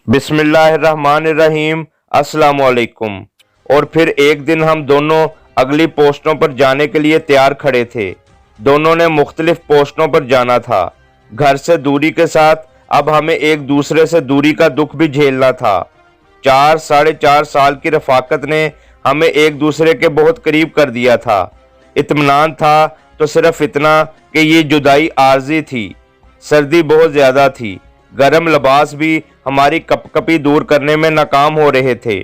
बिस्मिल्लाहिर्रहमानिर्रहीम। अस्सलाम वालेकुम। और फिर एक दिन हम दोनों अगली पोस्टों पर जाने के लिए तैयार खड़े थे। दोनों ने मुख्तलिफ पोस्टों पर जाना था। घर से दूरी के साथ अब हमें एक दूसरे से दूरी का दुख भी झेलना था। 4-4.5 साल की रफाकत ने हमें एक दूसरे के बहुत करीब कर दिया था। इत्मीनान था तो सिर्फ इतना कि ये जुदाई आर्जी थी। सर्दी बहुत ज़्यादा थी। गर्म लिबास भी हमारी कपकपी दूर करने में नाकाम हो रहे थे।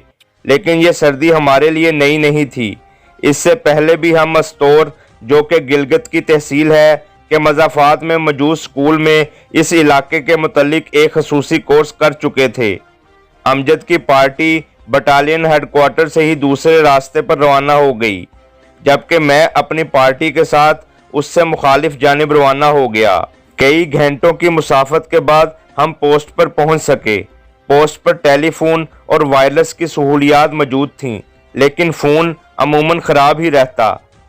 लेकिन ये सर्दी हमारे लिए नई नहीं थी। इससे पहले भी हम मस्तौर, जो कि गिलगित की तहसील है, के मज़ाफ़ात में मौजूद स्कूल में इस इलाके के मुतल्लिक एक खसूसी कोर्स कर चुके थे। अमजद की पार्टी बटालियन हेडक्वार्टर से ही दूसरे रास्ते पर रवाना हो गई, जबकि मैं अपनी पार्टी के साथ उससे मुखालिफ जानिब रवाना हो गया। कई घंटों की मुसाफत के बाद हम पोस्ट पर पहुंच सके। पोस्ट पर टेलीफोन और वायरलेस की सहूलियात मौजूद थीं, लेकिन फ़ोन अमूमन ख़राब ही रहता,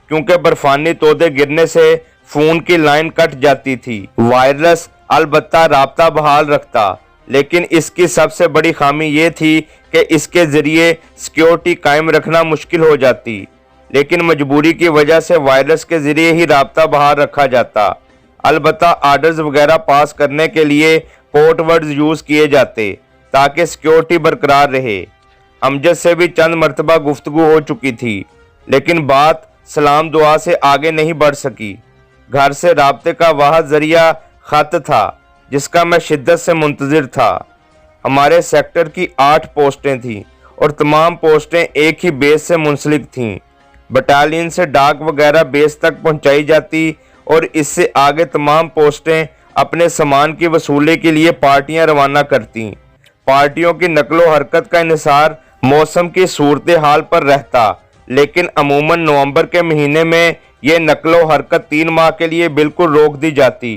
क्योंकि बर्फ़ानी तोदे गिरने से फ़ोन की लाइन कट जाती थी। वायरलेस अलबत्ता राब्ता बहाल रखता, लेकिन इसकी सबसे बड़ी खामी ये थी कि इसके ज़रिए सिक्योरिटी कायम रखना मुश्किल हो जाती। लेकिन मजबूरी की वजह से वायरलेस के ज़रिए ही राब्ता बहाल रखा जाता। अलबत्ता आर्डर्स वगैरह पास करने के लिए कोड वर्ड्स यूज़ किए जाते ताकि सिक्योरिटी बरकरार रहे। अमजद से भी चंद मरतबा गुफ्तगू हो चुकी थी, लेकिन बात सलाम दुआ से आगे नहीं बढ़ सकी। घर से राब्ते का वाहिद ज़रिया ख़त था, जिसका मैं शिद्दत से मुंतज़िर था। हमारे सेक्टर की 8 पोस्टें थीं और तमाम पोस्टें एक ही बेस से मुंसलिक थीं। बटालियन से डाक वगैरह बेस तक पहुंचाई जाती और इससे आगे तमाम पोस्टें अपने सामान की वसूली के लिए पार्टियां रवाना करती। पार्टियों की नकलो हरकत का इन्हिसार मौसम की सूरत हाल पर रहता, लेकिन अमूमन नवंबर के महीने में ये नकलो हरकत 3 माह के लिए बिल्कुल रोक दी जाती,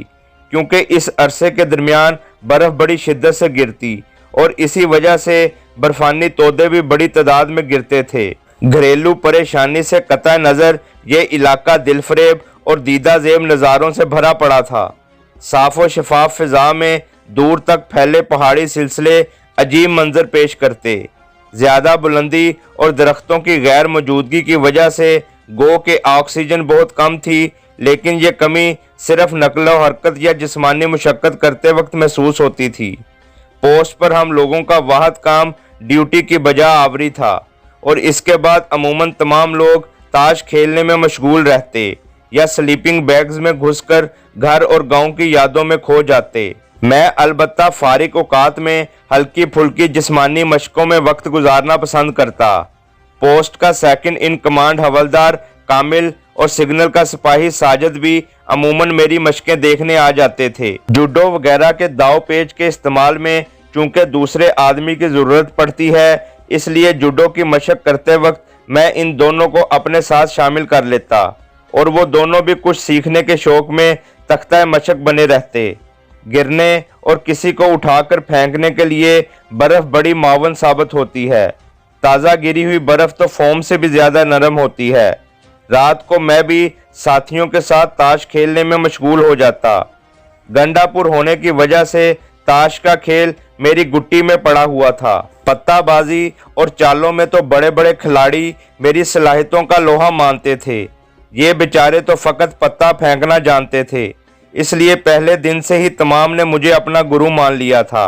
क्योंकि इस अरसे के दरमियान बर्फ़ बड़ी शिद्दत से गिरती और इसी वजह से बर्फ़ानी तोदे भी बड़ी तादाद में गिरते थे। घरेलू परेशानी से कतई नज़र ये इलाका दिलफरेब और दीदा ज़ेब नज़ारों से भरा पड़ा था। साफ़ व शफाफ फ़िज़ा में दूर तक फैले पहाड़ी सिलसिले अजीब मंजर पेश करते। ज़्यादा बुलंदी और दरख्तों की गैर मौजूदगी की वजह से गो के ऑक्सीजन बहुत कम थी, लेकिन ये कमी सिर्फ नकलो हरकत या जिस्मानी मुशक्क़त करते वक्त महसूस होती थी। पोस्ट पर हम लोगों का वाहिद काम ड्यूटी की बजा आवरी था और इसके बाद अमूमन तमाम लोग ताश खेलने में मशगूल रहते या स्लीपिंग बैग्स में घुसकर घर और गांव की यादों में खो जाते। मैं अलबत्ता फारिग औकात में हल्की फुल्की जिस्मानी मशकों में वक्त गुजारना पसंद करता। पोस्ट का सेकंड इन कमांड हवलदार कामिल और सिग्नल का सिपाही साजिद भी अमूमन मेरी मशकें देखने आ जाते थे। जूडो वगैरह के दाव पेच के इस्तेमाल में चूंकि दूसरे आदमी की ज़रूरत पड़ती है, इसलिए जूडो की मशक करते वक्त मैं इन दोनों को अपने साथ शामिल कर लेता और वो दोनों भी कुछ सीखने के शौक में तख्ता मशक बने रहते। गिरने और किसी को उठाकर फेंकने के लिए बर्फ़ बड़ी मावन साबित होती है। ताज़ा गिरी हुई बर्फ़ तो फोम से भी ज़्यादा नरम होती है। रात को मैं भी साथियों के साथ ताश खेलने में मशगूल हो जाता। गंडापुर होने की वजह से ताश का खेल मेरी गुट्टी में पड़ा हुआ था। पत्ताबाजी और चालों में तो बड़े बड़े खिलाड़ी मेरी सलाहियतों का लोहा मानते थे। ये बेचारे तो फ़कत पत्ता फेंकना जानते थे, इसलिए पहले दिन से ही तमाम ने मुझे अपना गुरु मान लिया था।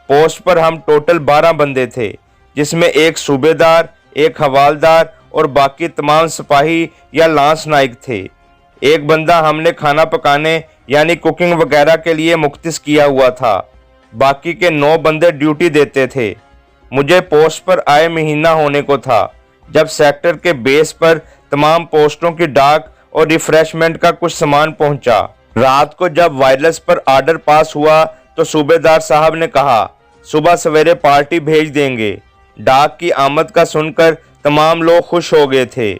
पोस्ट पर हम टोटल 12 बंदे थे, जिसमें एक सूबेदार, एक हवालदार और बाकी तमाम सिपाही या लांस नाइक थे। एक बंदा हमने खाना पकाने यानी कुकिंग वगैरह के लिए मुख्तस किया हुआ था। बाकी के 9 बंदे ड्यूटी देते थे। मुझे पोस्ट पर आए महीना होने को था जब सेक्टर के बेस पर तमाम पोस्टों की डाक और रिफ्रेशमेंट का कुछ सामान पहुंचा। रात को जब वायरलेस पर आर्डर पास हुआ तो सूबेदार साहब ने कहा, सुबह सवेरे पार्टी भेज देंगे। डाक की आमद का सुनकर तमाम लोग खुश हो गए थे।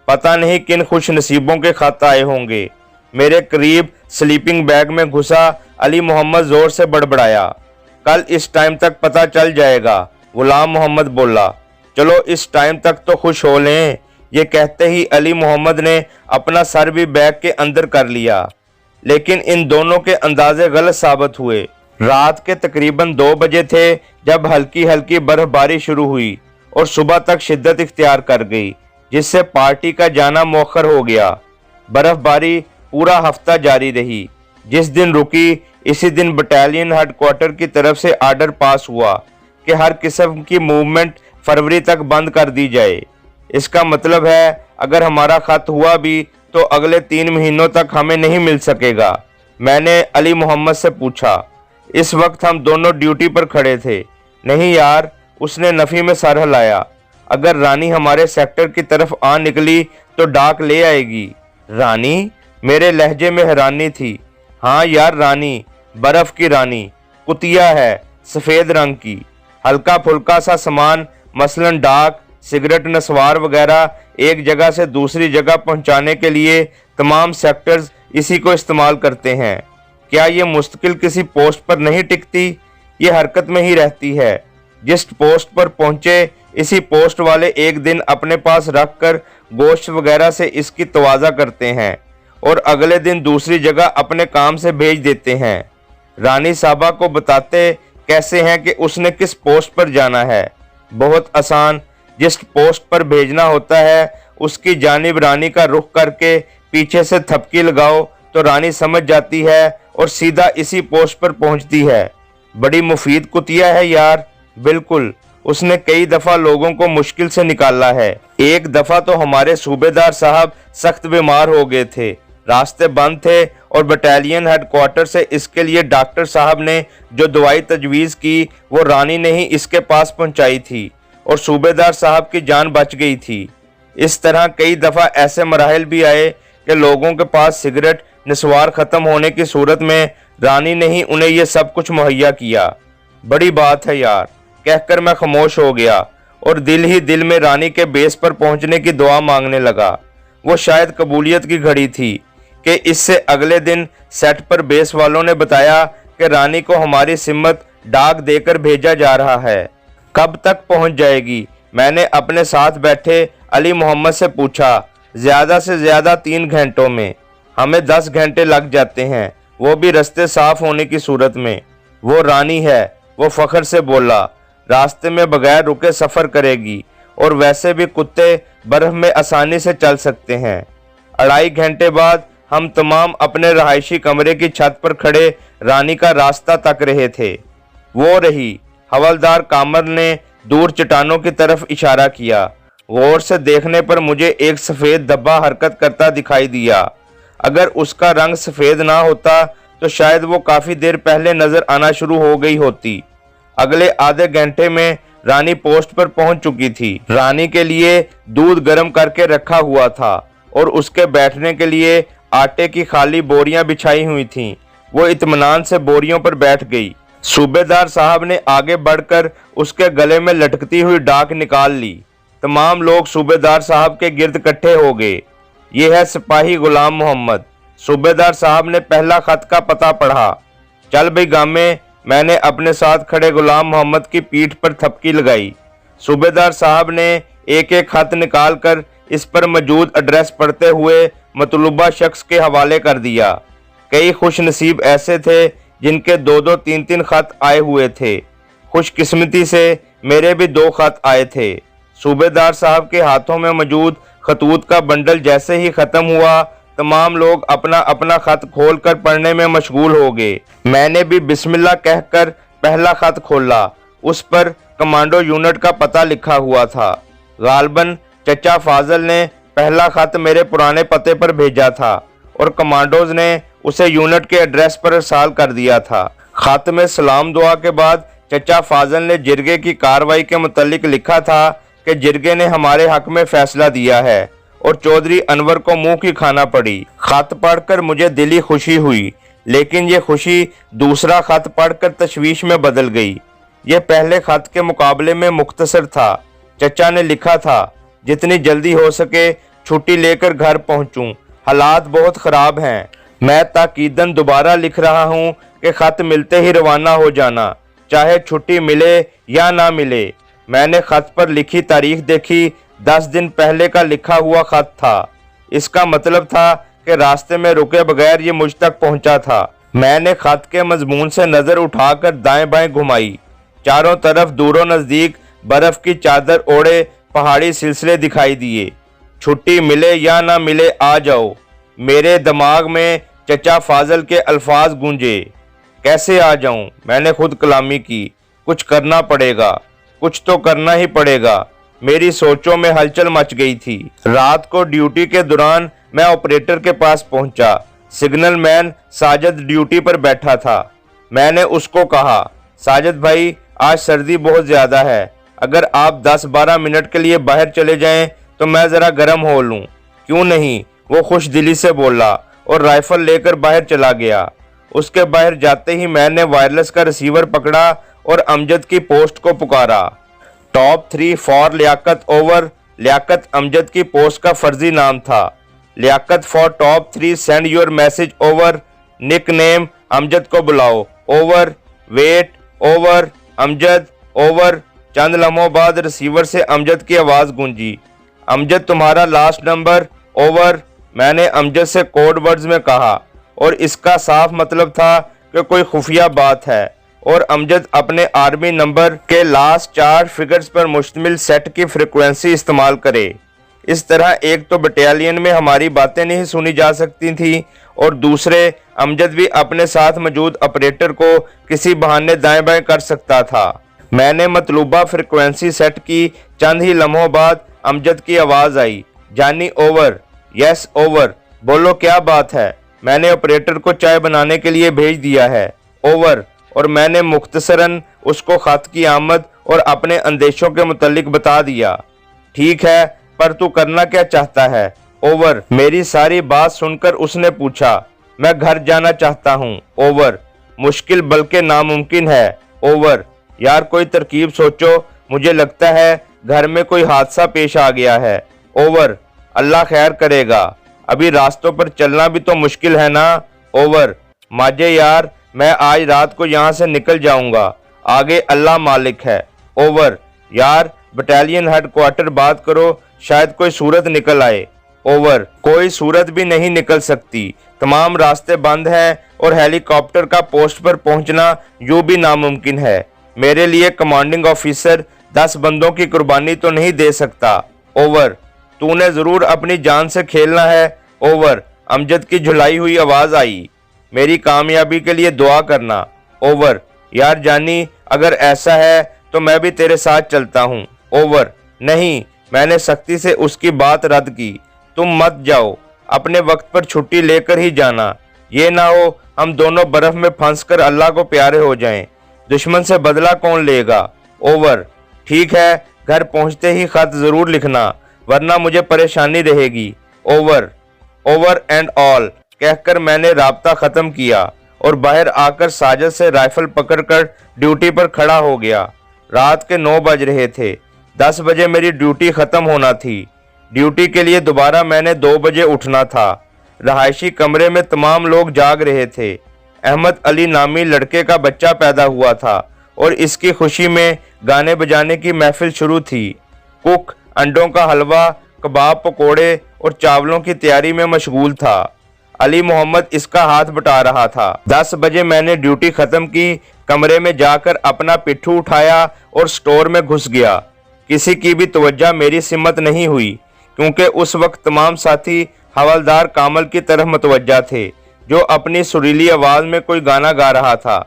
पता नहीं किन खुश नसीबों के खत आए होंगे। मेरे करीब स्लीपिंग बैग में घुसा अली मोहम्मद जोर से बड़बड़ाया, कल इस टाइम तक पता चल जाएगा। गुलाम मोहम्मद बोला, चलो इस टाइम तक तो खुश हो लें। ये कहते ही अली मोहम्मद ने अपना सर भी बैग के अंदर कर लिया, लेकिन इन दोनों के अंदाजे गलत साबित हुए। रात के तकरीबन 2 बजे थे जब हल्की हल्की बर्फबारी शुरू हुई और सुबह तक शिद्दत इख्तियार कर गई, जिससे पार्टी का जाना मौखर हो गया। बर्फबारी पूरा हफ्ता जारी रही। जिस दिन रुकी, इसी दिन बटालियन हेडक्वार्टर की तरफ से आर्डर पास हुआ कि हर किस्म की मूवमेंट फरवरी तक बंद कर दी जाए। इसका मतलब है अगर हमारा खत हुआ भी तो अगले 3 महीनों तक हमें नहीं मिल सकेगा। मैंने अली मोहम्मद से पूछा। इस वक्त हम दोनों ड्यूटी पर खड़े थे। नहीं यार, उसने नफी में सर हिलाया। अगर रानी हमारे सेक्टर की तरफ आ निकली तो डाक ले आएगी। रानी? मेरे लहजे में हैरानी थी। हाँ यार, रानी, बर्फ की रानी, कुतिया है, सफ़ेद रंग की। हल्का फुल्का सा सामान मसलन डाक, सिगरेट, नस्वार वगैरह एक जगह से दूसरी जगह पहुंचाने के लिए तमाम सेक्टर्स इसी को इस्तेमाल करते हैं। क्या ये मुस्तकिल किसी पोस्ट पर नहीं टिकती? ये हरकत में ही रहती है। जिस पोस्ट पर पहुंचे, इसी पोस्ट वाले एक दिन अपने पास रख कर गोश्त वगैरह से इसकी तवाज़ा करते हैं और अगले दिन दूसरी जगह अपने काम से भेज देते हैं। रानी साहबा को बताते कैसे हैं कि उसने किस पोस्ट पर जाना है? बहुत आसान। जिस पोस्ट पर भेजना होता है उसकी जानिब रानी का रुख करके पीछे से थपकी लगाओ तो रानी समझ जाती है और सीधा इसी पोस्ट पर पहुंचती है। बड़ी मुफीद कुतिया है यार। बिल्कुल, उसने कई दफ़ा लोगों को मुश्किल से निकाला है। एक दफ़ा तो हमारे सूबेदार साहब सख्त बीमार हो गए थे, रास्ते बंद थे और बटालियन हेडक्वार्टर से इसके लिए डॉक्टर साहब ने जो दवाई तजवीज़ की वो रानी ने ही इसके पास पहुंचाई थी और सूबेदार साहब की जान बच गई थी। इस तरह कई दफ़ा ऐसे मराहल भी आए कि लोगों के पास सिगरेट, निस्वार ख़त्म होने की सूरत में रानी ने ही उन्हें यह सब कुछ मुहैया किया। बड़ी बात है यार, कहकर मैं खामोश हो गया और दिल ही दिल में रानी के बेस पर पहुंचने की दुआ मांगने लगा। वो शायद कबूलियत की घड़ी थी कि इससे अगले दिन सेट पर बेस वालों ने बताया कि रानी को हमारी सिमत डाक देकर भेजा जा रहा है। कब तक पहुंच जाएगी? मैंने अपने साथ बैठे अली मोहम्मद से पूछा। ज़्यादा से ज़्यादा 3 घंटों में। हमें 10 घंटे लग जाते हैं, वो भी रास्ते साफ होने की सूरत में। वो रानी है, वो फख्र से बोला। रास्ते में बगैर रुके सफ़र करेगी और वैसे भी कुत्ते बर्फ में आसानी से चल सकते हैं। 2.5 घंटे बाद हम तमाम अपने रहायशी कमरे की छत पर खड़े रानी का रास्ता तक रहे थे। वो रही। हवलदार कामर ने दूर चट्टानों की तरफ इशारा किया। गौर से देखने पर मुझे एक सफ़ेद धब्बा हरकत करता दिखाई दिया। अगर उसका रंग सफ़ेद ना होता तो शायद वो काफ़ी देर पहले नज़र आना शुरू हो गई होती। अगले आधे घंटे में रानी पोस्ट पर पहुंच चुकी थी। रानी के लिए दूध गर्म करके रखा हुआ था और उसके बैठने के लिए आटे की खाली बोरियां बिछाई हुई थीं। वो इत्मीनान से बोरियों पर बैठ गई। सूबेदार साहब ने आगे बढ़कर उसके गले में लटकती हुई डाक निकाल ली। तमाम लोग सूबेदार साहब के गिर्द इकट्ठे हो गए। ये है सिपाही गुलाम मोहम्मद। सूबेदार साहब ने पहला खत का पता पढ़ा। चल भाई गामे, मैंने अपने साथ खड़े गुलाम मोहम्मद की पीठ पर थपकी लगाई। सूबेदार साहब ने एक एक खत निकाल कर इस पर मौजूद एड्रेस पढ़ते हुए मतलूबा शख्स के हवाले कर दिया। कई खुश नसीब ऐसे थे जिनके 2-2, 3-3 खत आए हुए थे। खुशकिस्मती से मेरे भी 2 खत आए थे। सूबेदार साहब के हाथों में मौजूद खतूत का बंडल जैसे ही ख़त्म हुआ, तमाम लोग अपना अपना खत खोलकर पढ़ने में मशगूल हो गए। मैंने भी बिस्मिल्लाह कहकर पहला खत खोला। उस पर कमांडो यूनिट का पता लिखा हुआ था। गालबन चचा फाजल ने पहला खत मेरे पुराने पते पर भेजा था और कमांडोज ने उसे यूनिट के एड्रेस पर इरसाल कर दिया था। खत में सलाम दुआ के बाद चचा फाजल ने जिरगे की कार्रवाई के मुतल्लिक लिखा था कि जिरगे ने हमारे हक में फैसला दिया है और चौधरी अनवर को मुंह की खाना पड़ी। खत पढ़कर मुझे दिली खुशी हुई, लेकिन ये खुशी दूसरा खत पढ़कर तशवीश में बदल गई। यह पहले खत के मुकाबले में मुख्तसर था। चचा ने लिखा था, जितनी जल्दी हो सके छुट्टी लेकर घर पहुंचूं, हालात बहुत ख़राब हैं। मैं ताकीदन दोबारा लिख रहा हूं कि ख़त मिलते ही रवाना हो जाना, चाहे छुट्टी मिले या ना मिले। मैंने ख़त पर लिखी तारीख देखी, 10 दिन पहले का लिखा हुआ ख़त था। इसका मतलब था कि रास्ते में रुके बगैर ये मुझ तक पहुंचा था। मैंने खत के मजमून से नजर उठाकर दाएं बाएं घुमाई। चारों तरफ दूरों नजदीक बर्फ की चादर ओढ़े पहाड़ी सिलसिले दिखाई दिए। छुट्टी मिले या ना मिले आ जाओ। मेरे दिमाग में चचा फाजल के अल्फाज गूंजे। कैसे आ जाऊं? मैंने खुद कलामी की। कुछ करना पड़ेगा, कुछ तो करना ही पड़ेगा। मेरी सोचों में हलचल मच गई थी। रात को ड्यूटी के दौरान मैं ऑपरेटर के पास पहुंचा। सिग्नल मैन साजिद ड्यूटी पर बैठा था। मैंने उसको कहा, साजिद भाई आज सर्दी बहुत ज़्यादा है, अगर आप 10-12 मिनट के लिए बाहर चले जाएं तो मैं ज़रा गर्म हो लूं। क्यों नहीं, वो खुश दिली से बोला और राइफल लेकर बाहर चला गया। उसके बाहर जाते ही मैंने वायरलेस का रिसीवर पकड़ा और अमजद की पोस्ट को पुकारा। Top 3 for Liaquat over. Liaquat Amjad की पोस्ट का फर्जी नाम था। Liaquat for top 3 send your message over. Nickname Amjad को बुलाओ over. Wait over. Amjad over. चंद लम्हों बाद रिसीवर से अमजद की आवाज़ गूंजी, अमजद तुम्हारा लास्ट नंबर ओवर। मैंने अमजद से कोड वर्ड्स में कहा और इसका साफ मतलब था कि कोई खुफिया बात है और अमजद अपने आर्मी नंबर के लास्ट 4 फिगर्स पर मुश्तमिल सेट की फ्रिक्वेंसी इस्तेमाल करे। इस तरह एक तो बटालियन में हमारी बातें नहीं सुनी जा सकती थी और दूसरे अमजद भी अपने साथ मौजूद ऑपरेटर को किसी बहाने दाएं बाएं कर सकता था। मैंने मतलूबा फ्रिक्वेंसी सेट की। चंद ही लम्हों बाद अमजद की आवाज़ आई, जानी ओवर। Yes over. बोलो क्या बात है? मैंने ऑपरेटर को चाय बनाने के लिए भेज दिया है ओवर। और मैंने मुख्तसरन उसको खत की आमद और अपने अंदेशों के मुतल्लिक बता दिया। ठीक है, पर तू करना क्या चाहता है ओवर। मेरी सारी बात सुनकर उसने पूछा, मैं घर जाना चाहता हूँ ओवर। मुश्किल बल्कि नामुमकिन है ओवर। यार कोई तरकीब सोचो, मुझे लगता है घर में कोई हादसा पेश आ गया है ओवर। अल्लाह खैर करेगा, अभी रास्तों पर चलना भी तो मुश्किल है ना ओवर। माजे यार मैं आज रात को यहाँ से निकल जाऊंगा, आगे अल्लाह मालिक है ओवर। यार बटालियन हेडक्वार्टर बात करो, शायद कोई सूरत निकल आए ओवर। कोई सूरत भी नहीं निकल सकती, तमाम रास्ते बंद हैं और हेलीकॉप्टर का पोस्ट पर पहुंचना यूं भी नामुमकिन है। मेरे लिए कमांडिंग ऑफिसर 10 बंदों की कुर्बानी तो नहीं दे सकता ओवर। तूने जरूर अपनी जान से खेलना है ओवर। अमजद की झुलाई हुई आवाज आई, मेरी कामयाबी के लिए दुआ करना ओवर। यार जानी अगर ऐसा है तो मैं भी तेरे साथ चलता हूँ ओवर। नहीं, मैंने सख्ती से उसकी बात रद्द की। तुम मत जाओ, अपने वक्त पर छुट्टी लेकर ही जाना, ये ना हो हम दोनों बर्फ में फंस कर अल्लाह को प्यारे हो जाएं। दुश्मन से बदला कौन लेगा ओवर। ठीक है, घर पहुंचते ही खत जरूर लिखना वरना मुझे परेशानी रहेगी ओवर। ओवर एंड ऑल कहकर मैंने राब्ता खत्म किया और बाहर आकर साजिद से राइफल पकड़कर ड्यूटी पर खड़ा हो गया। रात के 9 बज रहे थे। 10 बजे मेरी ड्यूटी खत्म होना थी। ड्यूटी के लिए दोबारा मैंने 2 बजे उठना था। रहायशी कमरे में तमाम लोग जाग रहे थे। अहमद अली नामी लड़के का बच्चा पैदा हुआ था और इसकी खुशी में गाने बजाने की महफिल शुरू थी। कुक अंडों का हलवा, कबाब, पकोड़े और चावलों की तैयारी में मशगूल था। अली मोहम्मद इसका हाथ बटा रहा था। 10 बजे मैंने ड्यूटी खत्म की, कमरे में जाकर अपना पिट्ठू उठाया और स्टोर में घुस गया। किसी की भी तवज्जो मेरी सिमत नहीं हुई क्योंकि उस वक्त तमाम साथी हवलदार कामल की तरफ मुतवज्जा थे जो अपनी सुरीली आवाज में कोई गाना गा रहा था।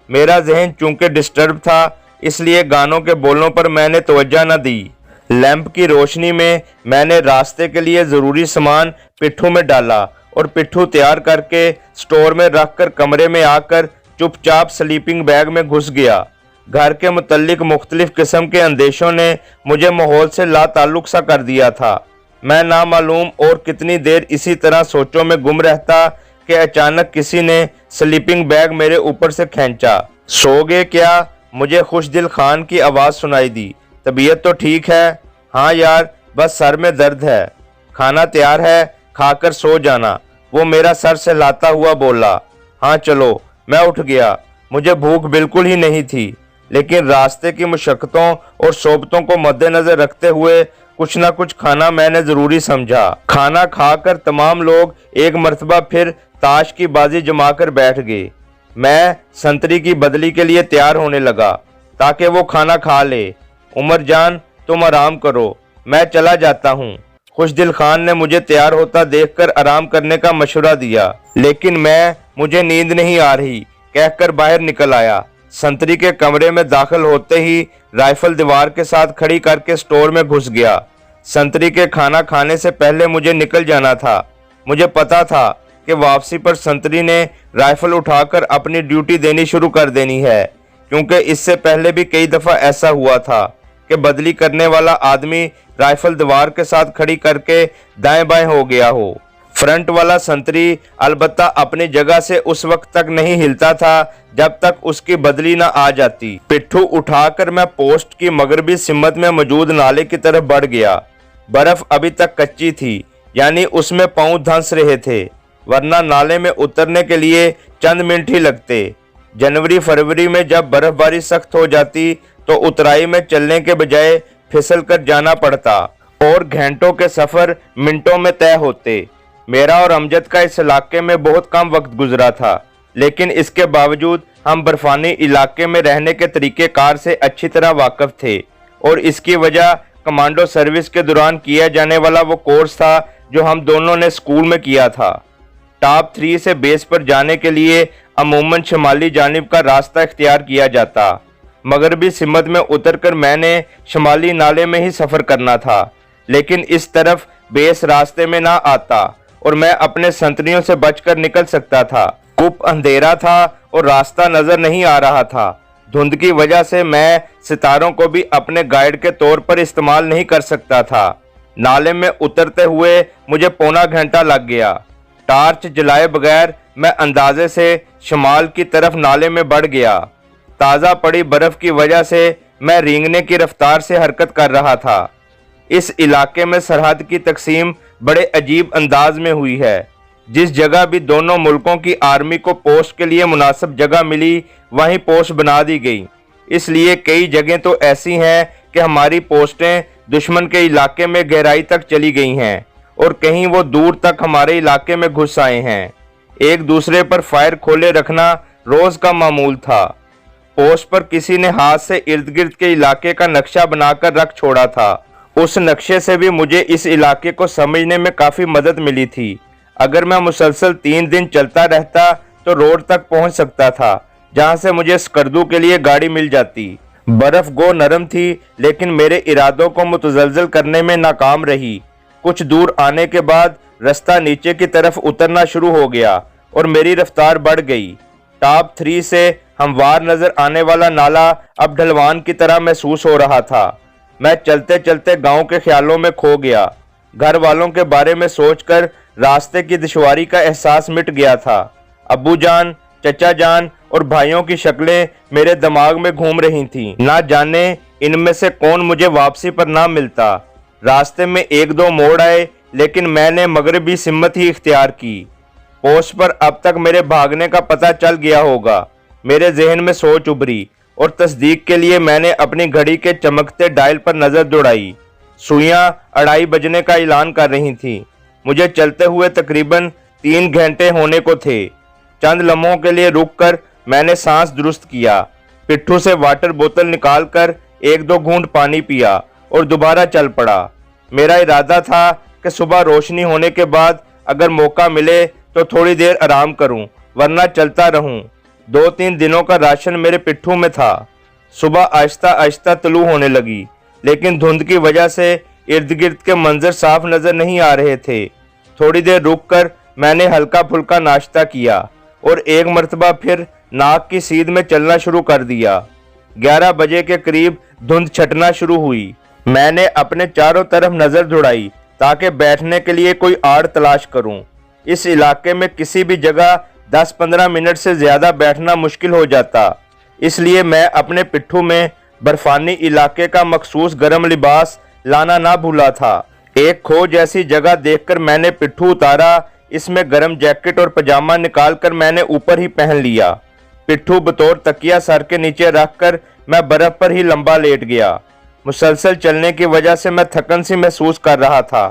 मेरा जहन चूंकि डिस्टर्ब था इसलिए गानों के बोलों पर मैंने तवज्जो न दी। लैंप की रोशनी में मैंने रास्ते के लिए ज़रूरी सामान पिट्ठू में डाला और पिट्ठू तैयार करके स्टोर में रखकर कमरे में आकर चुपचाप स्लीपिंग बैग में घुस गया। घर के मुतल्लिक मुख्तलिफ किस्म के अंदेशों ने मुझे माहौल से लाताल्लुक सा कर दिया था। मैं नामालूम और कितनी देर इसी तरह सोचों में गुम रहता कि अचानक किसी ने स्लीपिंग बैग मेरे ऊपर से खींचा। सोगे क्या? मुझे खुशदिल खान की आवाज़ सुनाई दी। तबीयत तो ठीक है? हाँ यार, बस सर में दर्द है। खाना तैयार है, खाकर सो जाना, वो मेरा सर से लाता हुआ बोला। हाँ चलो। मैं उठ गया। मुझे भूख बिल्कुल ही नहीं थी लेकिन रास्ते की मुशक्क़तों और सोबतों को मद्देनजर रखते हुए कुछ ना कुछ खाना मैंने ज़रूरी समझा। खाना खाकर तमाम लोग एक मरतबा फिर ताश की बाजी जमाकर बैठ गए। मैं संतरी की बदली के लिए तैयार होने लगा ताकि वो खाना खा ले। उमर जान, तुम आराम करो, मैं चला जाता हूँ। खुशदिल खान ने मुझे तैयार होता देखकर आराम करने का मशवरा दिया, लेकिन मुझे नींद नहीं आ रही कहकर बाहर निकल आया। संतरी के कमरे में दाखिल होते ही राइफल दीवार के साथ खड़ी करके स्टोर में घुस गया। संतरी के खाना खाने से पहले मुझे निकल जाना था। मुझे पता था कि वापसी पर संतरी ने राइफल उठाकर अपनी ड्यूटी देनी शुरू कर देनी है, क्योंकि इससे पहले भी कई दफ़ा ऐसा हुआ था कि बदली करने वाला आदमी राइफल दीवार के साथ खड़ी करके दाएं बाएं हो गया हो। फ्रंट वाला संतरी अलबत्ता अपनी जगह से उस वक्त तक नहीं हिलता था जब तक उसकी बदली न आ जाती। पिट्ठू उठाकर मैं पोस्ट की मगरबी सिमत में मौजूद नाले की तरफ बढ़ गया। बर्फ अभी तक कच्ची थी, यानी उसमें पांव धंस रहे थे, वरना नाले में उतरने के लिए चंद मिनट ही लगते। जनवरी फरवरी में जब बर्फबारी सख्त हो जाती तो उतराई में चलने के बजाय फिसल कर जाना पड़ता और घंटों के सफर मिनटों में तय होते। मेरा और अमजद का इस इलाके में बहुत कम वक्त गुजरा था, लेकिन इसके बावजूद हम बर्फानी इलाके में रहने के तरीक़ेकार से अच्छी तरह वाकिफ थे, और इसकी वजह कमांडो सर्विस के दौरान किया जाने वाला वो कोर्स था जो हम दोनों ने स्कूल में किया था। टॉप 3 से बेस पर जाने के लिए अमूमन शुमाली जानिब का रास्ता इख्तियार किया जाता। मगरबी सिमत में उतरकर मैंने शुमाली नाले में ही सफ़र करना था, लेकिन इस तरफ बेस रास्ते में ना आता और मैं अपने संतरियों से बचकर निकल सकता था। कुप अंधेरा था और रास्ता नजर नहीं आ रहा था। धुंध की वजह से मैं सितारों को भी अपने गाइड के तौर पर इस्तेमाल नहीं कर सकता था। नाले में उतरते हुए मुझे पौना घंटा लग गया। टार्च जलाए बगैर मैं अंदाजे से शुमाल की तरफ नाले में बढ़ गया। ताज़ा पड़ी बर्फ की वजह से मैं रेंगने की रफ्तार से हरकत कर रहा था। इस इलाके में सरहद की तकसीम बड़े अजीब अंदाज में हुई है। जिस जगह भी दोनों मुल्कों की आर्मी को पोस्ट के लिए मुनासिब जगह मिली, वहीं पोस्ट बना दी गई। इसलिए कई जगह तो ऐसी हैं कि हमारी पोस्टें दुश्मन के इलाके में गहराई तक चली गई हैं और कहीं वो दूर तक हमारे इलाके में घुस आए हैं। एक दूसरे पर फायर खोले रखना रोज का मामूल था। पोस्ट पर किसी ने हाथ से इर्द गिर्द के इलाके का नक्शा बनाकर रख छोड़ा था। उस नक्शे से भी मुझे इस इलाके को समझने में काफ़ी मदद मिली थी। अगर मैं मुसलसल 3 दिन चलता रहता तो रोड तक पहुंच सकता था, जहां से मुझे स्कर्दू के लिए गाड़ी मिल जाती। बर्फ गो नरम थी, लेकिन मेरे इरादों को मुतज़लज़ल करने में नाकाम रही। कुछ दूर आने के बाद रास्ता नीचे की तरफ उतरना शुरू हो गया और मेरी रफ्तार बढ़ गई। टॉप 3 से हमवार नजर आने वाला नाला अब ढलवान की तरह महसूस हो रहा था। मैं चलते चलते गांव के ख्यालों में खो गया। घर वालों के बारे में सोचकर रास्ते की दुश्वारी का एहसास मिट गया था। अब्बू जान, चचा जान और भाइयों की शक्लें मेरे दिमाग में घूम रही थीं। ना जाने इनमें से कौन मुझे वापसी पर ना मिलता। रास्ते में 1-2 मोड़ आए, लेकिन मैंने मगरबी सिमत ही इख्तियार की। पोस्ट पर अब तक मेरे भागने का पता चल गया होगा। मेरे जहन में सोच उभरी और तस्दीक के लिए मैंने अपनी घड़ी के चमकते डायल पर नजर दौड़ाई। सुइयां 2:30 बजने का ऐलान कर रही थी। मुझे चलते हुए तकरीबन 3 घंटे होने को थे। चंद लम्हों के लिए रुककर मैंने सांस दुरुस्त किया। पिट्ठू से वाटर बोतल निकालकर 1-2 घूंट पानी पिया और दोबारा चल पड़ा। मेरा इरादा था कि सुबह रोशनी होने के बाद अगर मौका मिले तो थोड़ी देर आराम करूं, वरना चलता रहूं। 2-3 दिनों का राशन मेरे पिट्ठू में था। सुबह आहिस्ता आहिस्ता तलू होने लगी, लेकिन धुंध की वजह से इर्द गिर्द के मंजर साफ नजर नहीं आ रहे थे। थोड़ी देर रुककर मैंने हल्का फुल्का नाश्ता किया और एक मर्तबा फिर नाक की सीध में चलना शुरू कर दिया। 11 बजे के करीब धुंध छटना शुरू हुई। मैंने अपने चारों तरफ नजर दौड़ाई ताकि बैठने के लिए कोई आड़ तलाश करूं। इस इलाके में किसी भी जगह 10-15 मिनट से ज्यादा बैठना मुश्किल हो जाता। इसलिए मैं अपने पिट्ठू में बर्फानी इलाके का मखसूस गर्म लिबास लाना ना भूला था। एक खो जैसी जगह देखकर मैंने पिट्ठू उतारा। इसमें गर्म जैकेट और पजामा निकालकर मैंने ऊपर ही पहन लिया। पिट्ठू बतौर तकिया सर के नीचे रखकर मैं बर्फ पर ही लंबा लेट गया। मुसलसल चलने की वजह से मैं थकन सी महसूस कर रहा था।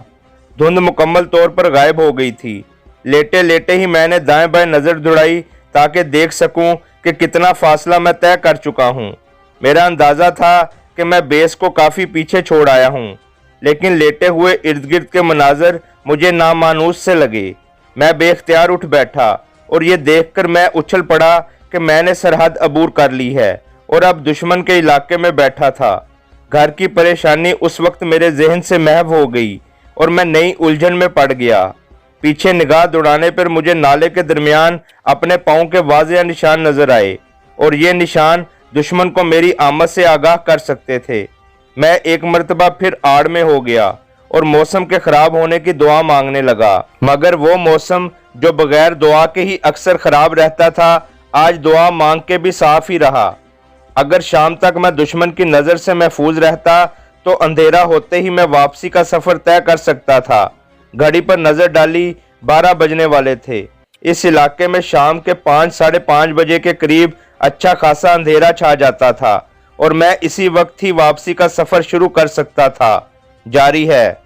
धुंध मुकम्मल तौर पर गायब हो गई थी। लेटे लेटे ही मैंने दाएं बाएं नजर दौड़ाई ताकि देख सकूं कि कितना फासला मैं तय कर चुका हूं। मेरा अंदाज़ा था कि मैं बेस को काफ़ी पीछे छोड़ आया हूं, लेकिन लेटे हुए इर्द गिर्द के मनाजर मुझे नामानूस से लगे। मैं बेख्तियार उठ बैठा और ये देखकर मैं उछल पड़ा कि मैंने सरहद अबूर कर ली है और अब दुश्मन के इलाके में बैठा था। घर की परेशानी उस वक्त मेरे जहन से महव हो गई और मैं नई उलझन में पड़ गया। पीछे निगाह दौड़ाने पर मुझे नाले के दरमियान अपने पाँव के वाज़ेह निशान नजर आए और ये निशान दुश्मन को मेरी आमद से आगाह कर सकते थे। मैं एक मर्तबा फिर आड़ में हो गया और मौसम के खराब होने की दुआ मांगने लगा, मगर वो मौसम जो बगैर दुआ के ही अक्सर खराब रहता था, आज दुआ मांग के भी साफ ही रहा। अगर शाम तक मैं दुश्मन की नज़र से महफूज रहता तो अंधेरा होते ही मैं वापसी का सफ़र तय कर सकता था। घड़ी पर नज़र डाली, 12 बजने वाले थे। इस इलाके में शाम के 5 साढ़े 5 बजे के करीब अच्छा खासा अंधेरा छा जाता था और मैं इसी वक्त ही वापसी का सफ़र शुरू कर सकता था। जारी है।